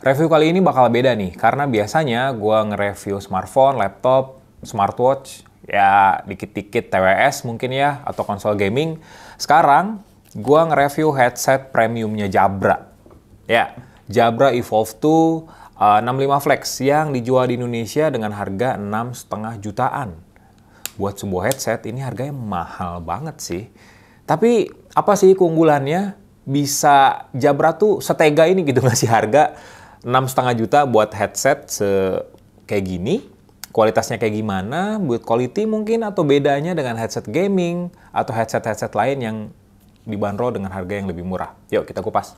Review kali ini bakal beda nih, karena biasanya gue nge-review smartphone, laptop, smartwatch, ya dikit-dikit TWS mungkin ya, atau konsol gaming. Sekarang, gue nge-review headset premiumnya Jabra. Ya, Jabra Evolve 2 65 Flex yang dijual di Indonesia dengan harga 6,5 jutaan. Buat sebuah headset, ini harganya mahal banget sih. Tapi, apa sih keunggulannya? Bisa Jabra tuh setega ini gitu ngasih harga 6,5 juta buat headset kayak gini. Kualitasnya kayak gimana, build quality mungkin, atau bedanya dengan headset gaming atau headset-headset lain yang dibanderol dengan harga yang lebih murah. Yuk kita kupas.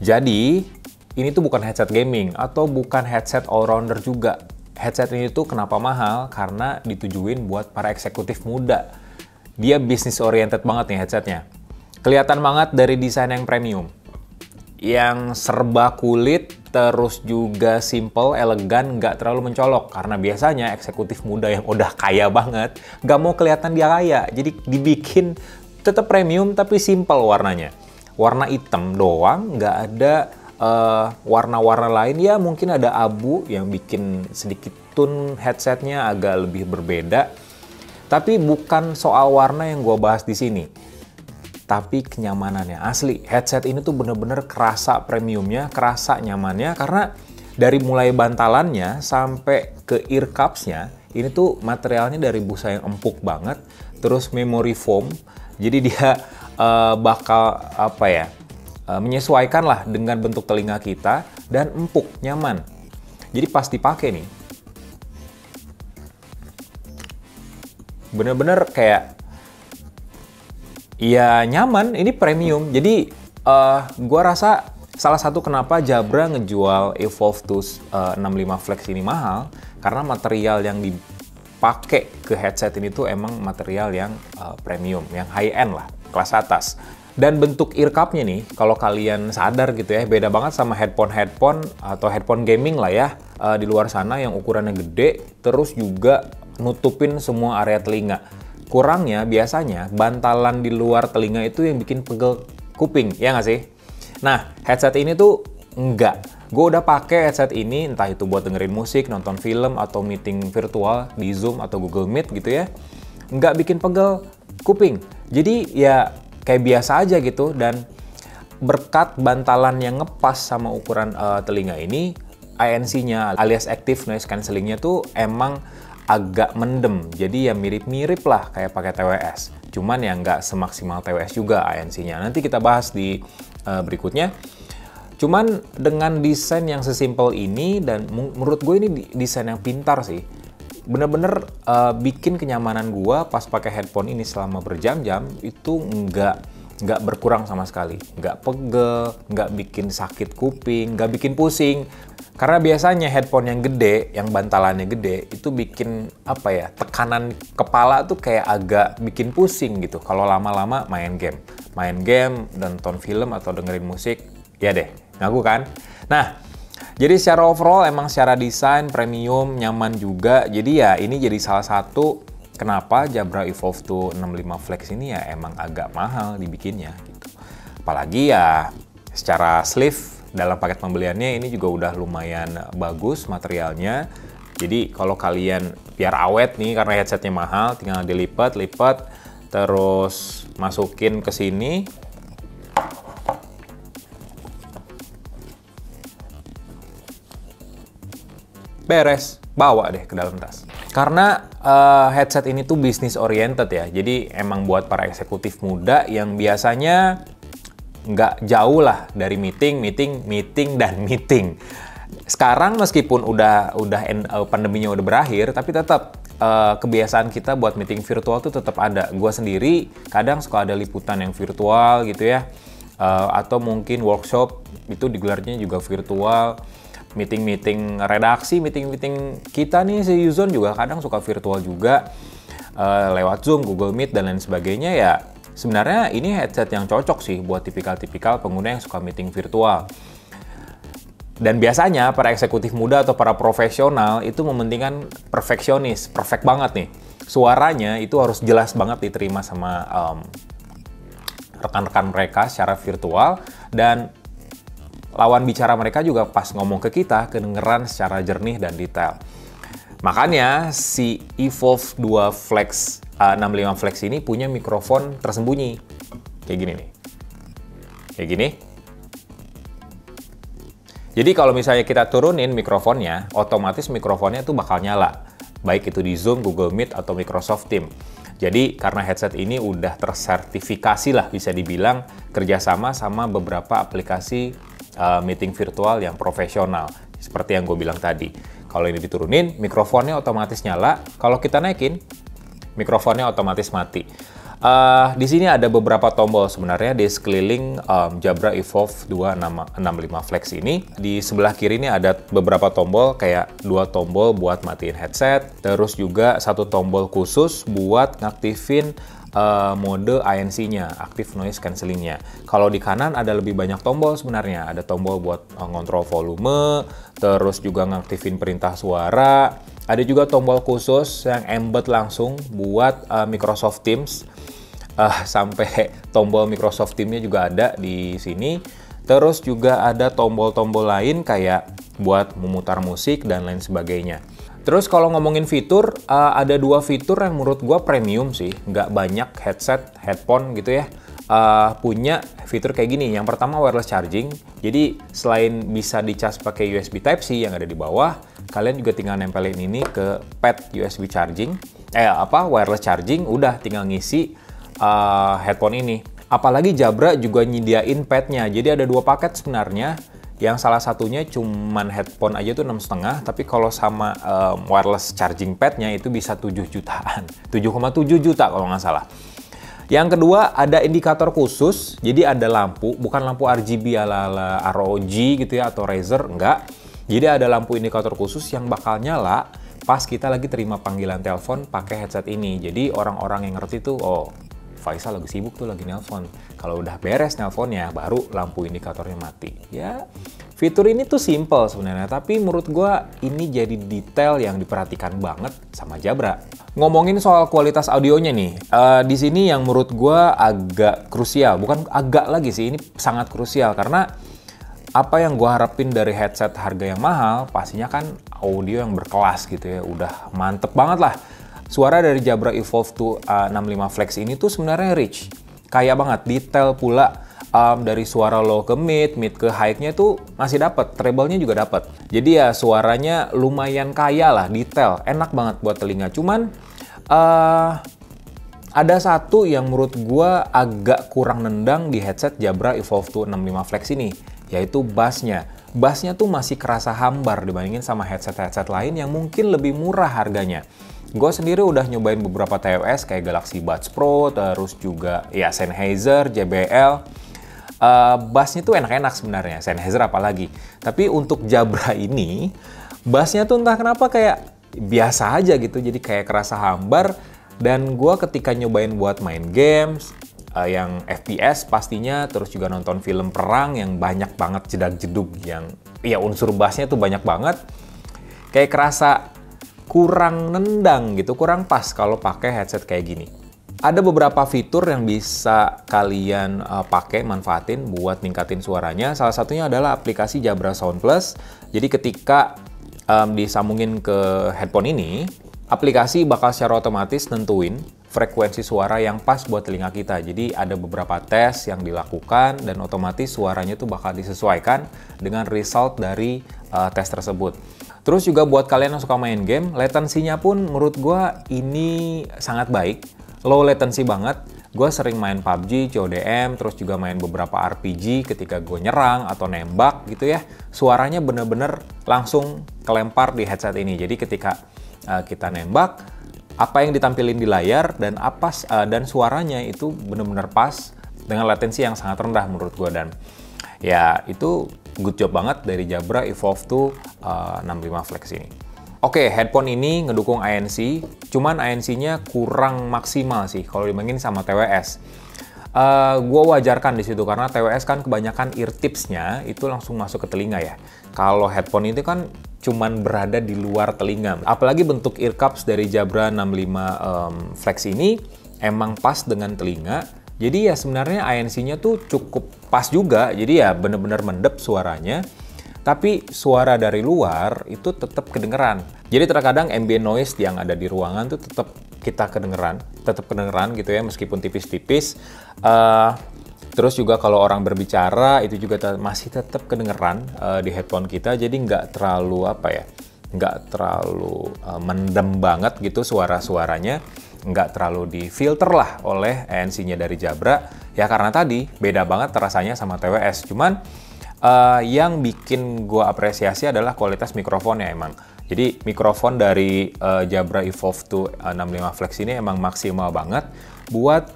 Jadi, ini tuh bukan headset gaming atau bukan headset all-rounder juga. Headset ini tuh kenapa mahal? Karena ditujuin buat para eksekutif muda. Dia business oriented banget nih headsetnya. Kelihatan banget dari desain yang premium. Yang serba kulit, terus juga simple, elegan, nggak terlalu mencolok. Karena biasanya eksekutif muda yang udah kaya banget, nggak mau kelihatan dia kaya. Jadi dibikin tetap premium tapi simple warnanya. Warna hitam doang, nggak ada warna-warna lain. Ya mungkin ada abu yang bikin sedikit tone headsetnya agak lebih berbeda. Tapi bukan soal warna yang gue bahas di sini. Tapi kenyamanannya asli. Headset ini tuh bener-bener kerasa premiumnya, kerasa nyamannya. Karena dari mulai bantalannya sampai ke ear cups-nya, ini tuh materialnya dari busa yang empuk banget. Terus memory foam. Jadi dia bakal menyesuaikan lah dengan bentuk telinga kita dan empuk, nyaman. Jadi pas dipakai nih, bener-bener kayak ya nyaman, ini premium. Jadi gua rasa salah satu kenapa Jabra ngejual Evolve 2 65 Flex ini mahal, karena material yang dipakai ke headset ini tuh emang material yang premium, yang high end lah, kelas atas. Dan bentuk ear cup-nya nih, kalau kalian sadar gitu ya, beda banget sama headphone atau headphone gaming lah ya, di luar sana yang ukurannya gede, terus juga nutupin semua area telinga. Kurangnya biasanya bantalan di luar telinga itu yang bikin pegel kuping, ya nggak sih? Nah, headset ini tuh enggak. Gue udah pakai headset ini, entah itu buat dengerin musik, nonton film, atau meeting virtual di Zoom atau Google Meet gitu ya. Nggak bikin pegel kuping. Jadi ya kayak biasa aja gitu, dan berkat bantalan yang ngepas sama ukuran telinga ini, ANC-nya alias Active Noise Cancellingnya tuh emang agak mendem. Jadi ya mirip-mirip lah kayak pakai TWS. Cuman ya nggak semaksimal TWS juga ANC-nya. Nanti kita bahas di berikutnya. Cuman dengan desain yang sesimpel ini, dan menurut gue ini desain yang pintar sih. Bener-bener bikin kenyamanan gue pas pakai headphone ini selama berjam-jam itu nggak berkurang sama sekali. Nggak pegel, nggak bikin sakit kuping, nggak bikin pusing. Karena biasanya headphone yang gede, yang bantalannya gede, itu bikin tekanan kepala tuh kayak agak bikin pusing gitu. Kalau lama-lama main game, nonton film atau dengerin musik, ya deh, ngaku kan? Nah, jadi secara overall emang secara desain premium, nyaman juga. Jadi ya ini jadi salah satu kenapa Jabra Evolve 2 65 Flex ini ya emang agak mahal dibikinnya gitu. Apalagi ya secara sleeve dalam paket pembeliannya ini juga udah lumayan bagus materialnya. Jadi kalau kalian biar awet nih karena headsetnya mahal, tinggal dilipat, terus masukin ke sini. Beres, bawa deh ke dalam tas. Karena headset ini tuh business oriented ya, jadi emang buat para eksekutif muda yang biasanya nggak jauh lah dari meeting, dan meeting. Sekarang meskipun pandeminya udah berakhir, tapi tetap kebiasaan kita buat meeting virtual tuh tetap ada. Gua sendiri kadang suka ada liputan yang virtual gitu ya, atau mungkin workshop itu digelarnya juga virtual. Meeting redaksi, meeting kita nih Seuzon juga kadang suka virtual juga, lewat Zoom, Google Meet dan lain sebagainya ya. Sebenarnya ini headset yang cocok sih buat tipikal-tipikal pengguna yang suka meeting virtual. Dan biasanya para eksekutif muda atau para profesional itu mementingkan perfeksionis, perfect banget nih. Suaranya itu harus jelas banget diterima sama rekan-rekan mereka secara virtual, dan lawan bicara mereka juga pas ngomong ke kita kedengeran secara jernih dan detail. Makanya si Evolve 2 Flex 65 Flex ini punya mikrofon tersembunyi. Kayak gini nih. Kayak gini. Jadi kalau misalnya kita turunin mikrofonnya, otomatis mikrofonnya tuh bakal nyala. Baik itu di Zoom, Google Meet, atau Microsoft Teams. Jadi karena headset ini udah tersertifikasi lah bisa dibilang kerjasama sama beberapa aplikasi meeting virtual yang profesional. Seperti yang gue bilang tadi. Kalau ini diturunin, mikrofonnya otomatis nyala. Kalau kita naikin, mikrofonnya otomatis mati. Di sini ada beberapa tombol sebenarnya di sekeliling Jabra Evolve 265 Flex ini. Di sebelah kiri ini ada beberapa tombol, kayak 2 tombol buat matiin headset, terus juga 1 tombol khusus buat ngaktifin mode ANC-nya, Active Noise Cancelling-nya. Kalau di kanan ada lebih banyak tombol sebenarnya. Ada tombol buat ngontrol volume, terus juga ngaktifin perintah suara. Ada juga tombol khusus yang embed langsung buat Microsoft Teams. Sampai tombol Microsoft Teams-nya juga ada di sini. Terus juga ada tombol-tombol lain kayak buat memutar musik dan lain sebagainya. Terus kalau ngomongin fitur, ada 2 fitur yang menurut gua premium sih. Nggak banyak headphone gitu ya, punya fitur kayak gini. Yang pertama wireless charging. Jadi selain bisa dicas pakai USB Type-C yang ada di bawah, kalian juga tinggal nempelin ini ke pad USB charging. Wireless charging, udah tinggal ngisi headphone ini. Apalagi Jabra juga nyediain padnya. Jadi ada 2 paket sebenarnya. Yang salah satunya cuman headphone aja tuh 6,5, tapi kalau sama wireless charging padnya itu bisa 7 jutaan. 7,7 juta kalau nggak salah. Yang kedua ada indikator khusus, jadi ada lampu, bukan lampu RGB ala-ala ROG gitu ya atau Razer, enggak. Jadi ada lampu indikator khusus yang bakal nyala pas kita lagi terima panggilan telepon pakai headset ini. Jadi orang-orang yang ngerti tuh, oh Faisal lagi sibuk tuh, lagi nelpon. Kalau udah beres nelponnya, baru lampu indikatornya mati. Ya, fitur ini tuh simple sebenarnya, tapi menurut gua ini jadi detail yang diperhatikan banget sama Jabra. Ngomongin soal kualitas audionya nih, di sini yang menurut gua agak krusial, bukan agak lagi sih, ini sangat krusial karena apa yang gua harapin dari headset harga yang mahal, pastinya kan audio yang berkelas gitu ya, udah mantep banget lah. Suara dari Jabra Evolve 265 Flex ini tuh sebenarnya rich, kaya banget, detail pula. Dari suara low ke mid ke high-nya tuh masih dapat, treble-nya juga dapat. Jadi ya suaranya lumayan kaya lah, detail, enak banget buat telinga. Cuman ada satu yang menurut gua agak kurang nendang di headset Jabra Evolve 265 Flex ini, yaitu bass-nya. Bass-nya tuh masih kerasa hambar dibandingin sama headset-headset lain yang mungkin lebih murah harganya. Gue sendiri udah nyobain beberapa TWS kayak Galaxy Buds Pro, terus juga ya Sennheiser, JBL. Bassnya tuh enak-enak sebenarnya, Sennheiser apalagi. Tapi untuk Jabra ini, bassnya tuh entah kenapa kayak biasa aja gitu, jadi kayak kerasa hambar. Dan gue ketika nyobain buat main games, yang FPS pastinya, terus juga nonton film perang yang banyak banget jedag-jedug, yang ya unsur bassnya tuh banyak banget, kayak kerasa kurang nendang gitu, kurang pas kalau pakai headset kayak gini. Ada beberapa fitur yang bisa kalian pakai, manfaatin buat ningkatin suaranya. Salah satunya adalah aplikasi Jabra Sound Plus. Jadi ketika disambungin ke headphone ini, aplikasi bakal secara otomatis nentuin frekuensi suara yang pas buat telinga kita. Jadi ada beberapa tes yang dilakukan dan otomatis suaranya tuh bakal disesuaikan dengan result dari tes tersebut. Terus juga buat kalian yang suka main game, latensinya pun menurut gua ini sangat baik. Low latency banget. gue sering main PUBG, CODM, terus juga main beberapa RPG ketika gue nyerang atau nembak gitu ya. Suaranya bener-bener langsung kelempar di headset ini. Jadi ketika kita nembak, apa yang ditampilin di layar dan suaranya itu bener-bener pas dengan latensi yang sangat rendah menurut gue. Dan ya itu good job banget dari Jabra Evolve 2 65 Flex ini. Oke, headphone ini ngedukung ANC, cuman ANC-nya kurang maksimal sih kalau dibandingin sama TWS. Gue wajarkan di situ karena TWS kan kebanyakan ear tips-nya itu langsung masuk ke telinga ya. Kalau headphone itu kan cuman berada di luar telinga. Apalagi bentuk ear cups dari Jabra 65 Flex ini emang pas dengan telinga. Jadi ya sebenarnya ANC-nya tuh cukup pas juga. Jadi ya bener-bener mendep suaranya. Tapi suara dari luar itu tetap kedengeran. Jadi terkadang ambient noise yang ada di ruangan tuh tetap kedengeran gitu ya, meskipun tipis-tipis. Terus juga kalau orang berbicara itu juga masih tetap kedengeran di headphone kita. Jadi nggak terlalu mendem banget gitu suara-suaranya. Nggak terlalu difilter lah oleh ANC-nya dari Jabra. Ya karena tadi beda banget rasanya sama TWS. Cuman yang bikin gue apresiasi adalah kualitas mikrofonnya emang. Jadi mikrofon dari Jabra Evolve 2 65 Flex ini emang maksimal banget buat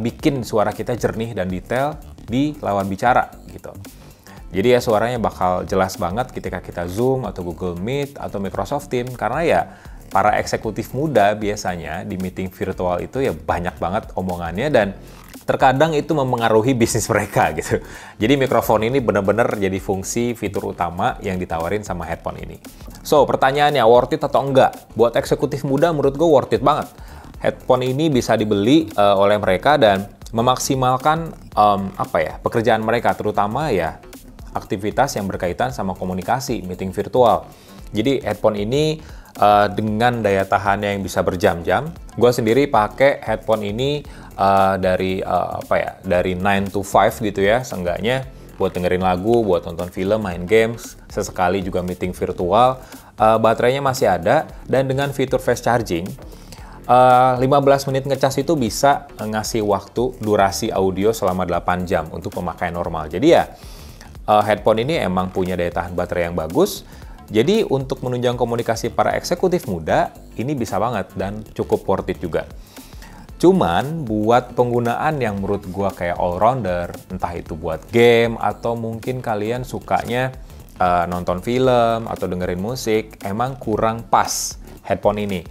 bikin suara kita jernih dan detail di lawan bicara gitu. Jadi ya suaranya bakal jelas banget ketika kita Zoom atau Google Meet atau Microsoft Teams, karena ya para eksekutif muda biasanya di meeting virtual itu ya banyak banget omongannya dan terkadang itu mempengaruhi bisnis mereka gitu. Jadi mikrofon ini benar-benar jadi fungsi fitur utama yang ditawarin sama headphone ini. So, pertanyaannya worth it atau enggak? Buat eksekutif muda menurut gue worth it banget. Headphone ini bisa dibeli oleh mereka dan memaksimalkan pekerjaan mereka, terutama ya aktivitas yang berkaitan sama komunikasi, meeting virtual. Jadi headphone ini dengan daya tahannya yang bisa berjam-jam. Gue sendiri pakai headphone ini dari 9 to 5 gitu ya, seenggaknya buat dengerin lagu, buat nonton film, main games, sesekali juga meeting virtual. Baterainya masih ada dan dengan fitur fast charging 15 menit ngecas itu bisa ngasih waktu durasi audio selama 8 jam untuk pemakaian normal. Jadi ya headphone ini emang punya daya tahan baterai yang bagus. Jadi untuk menunjang komunikasi para eksekutif muda ini bisa banget dan cukup worth it juga. Cuman buat penggunaan yang menurut gua kayak all-rounder, entah itu buat game atau mungkin kalian sukanya nonton film atau dengerin musik, emang kurang pas headphone ini.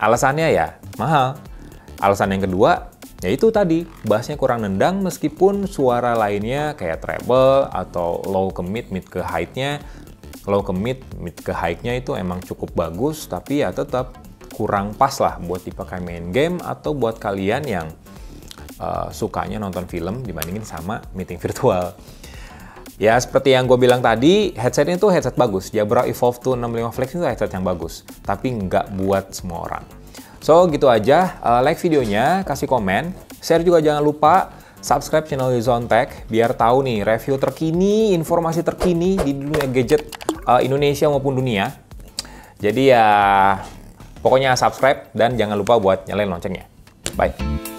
Alasannya ya mahal. Alasan yang kedua, yaitu tadi, bassnya kurang nendang meskipun suara lainnya kayak treble atau low ke mid, mid ke high-nya. Low ke mid, mid ke high-nya itu emang cukup bagus, tapi ya tetap kurang pas lah buat dipakai main game atau buat kalian yang sukanya nonton film dibandingin sama meeting virtual. Ya seperti yang gue bilang tadi, headsetnya itu headset bagus. Jabra Evolve 2 65 Flex itu headset yang bagus, tapi nggak buat semua orang. So gitu aja, like videonya, kasih komen, share juga jangan lupa, subscribe channel Zone Tech biar tahu nih review terkini, informasi terkini di dunia gadget Indonesia maupun dunia. Jadi ya pokoknya subscribe dan jangan lupa buat nyalain loncengnya. Bye.